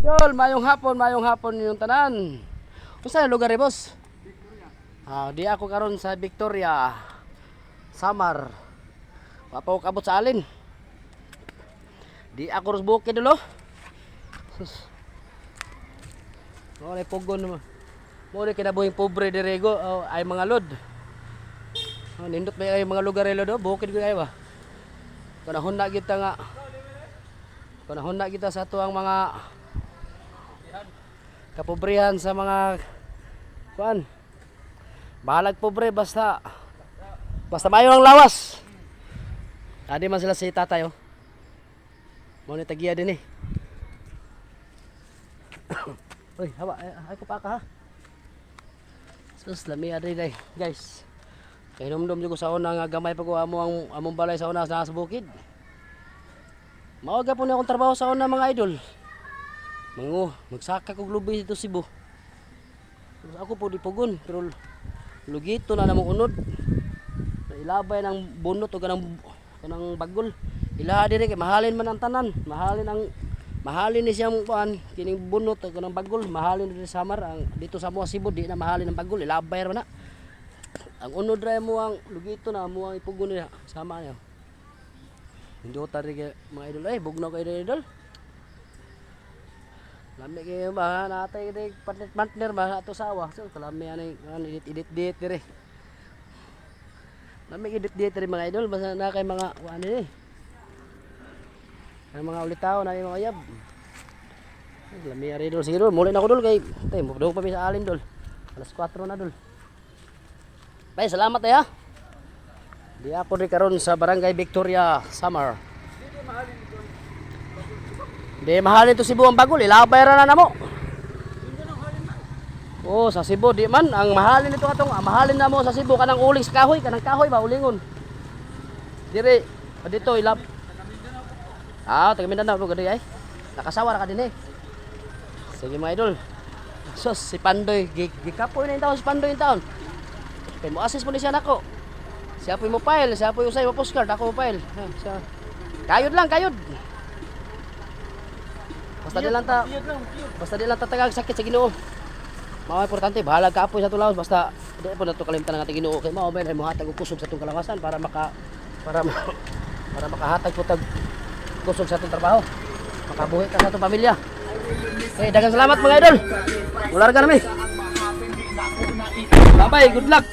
Idol, mayong hapon yung tanan. Unsa lugar ni boss? Di ako karon sa Victoria, Samar. Papaw kabot sa alin. Di ako ros bukid dulo. Sus. Mo pugon mo. Mo kinabuhing pobre dirego ay mga lod. Nindot may ay mga lugar ilo do, bukid ko ay ba. Panahon na kita nga. Panahon na kita sa tuang mga kapobrihan sa mga kuan. Balag pobre basta mayo ang lawas. Adi man sila si tatay oh. Mo ni tagiya din eh. Uy, hawa ay ko pa ka ha. Sus lami adi day, guys. Kay numdum jud ko sa una nga gamay pa ko among balay sa una sa bukid. Mao gyapon akong trabaho sa una mga idol. Magsaka kog lubi dito Cebu. Terus ako po di pugon pero lugito na namong unod. Ilabay ng bunot o kanang bagol. Ilaha dire kay mahalin man ang tanan. Mahalin ni siyang kuan kining bunot o kanang bagol, mahalin dito sa Samar ang dito sa mga Cebu di na mahalin ang bagol, ilabay ra na. Ang unod ra mo ang lugito na mo ang ipugon niya sama niya. Hindi ko tari mga idol ay bugnaw kay idol. Lami kayo ba natay kay partner ba ato sawa. So kalami ani edit dire. Lami edit dire mga idol basta na kay mga ano ni. Ang mga ulitaw na yung mga yab. Lami ari idol siguro muli na ko dol kay tay mo pa mi sa alin dol. Alas 4 na dol. Bay salamat ya. Di ako rin karon sa Barangay Victoria, Samar. Di mahalin to Cebu ang bagol, ilabay ra na namo. Oh, sa Cebu di man ang mahalin nito atong mahalin na mo sa Cebu kanang uling sa kahoy, kanang kahoy ba ulingon. Dire dito ilab. Taga Mindanao po gadi ay. Nakasawa ra ka din eh. Sige mga idol. Sus si Pandoy, gikapoy na yung taon si Pandoy yung taon. Kay mo assist mo ni siya nako. Siya po mo file, siya po usay mo postcard, ako mo file. Siya. Kayod lang, kayod. Basta di lang tatagag sakit sa Ginoo. Mao importante, bahala ka apoy sa tulaos basta di po nato kalimtan ng ating Ginoo kay mao ben ay mohatag og kusog sa atong kalawasan para makahatag po tag kusog sa atong trabaho. Makabuhi ka sa atong pamilya. Okay, daghang salamat mga idol. Mular ka nami. Bye-bye, good luck.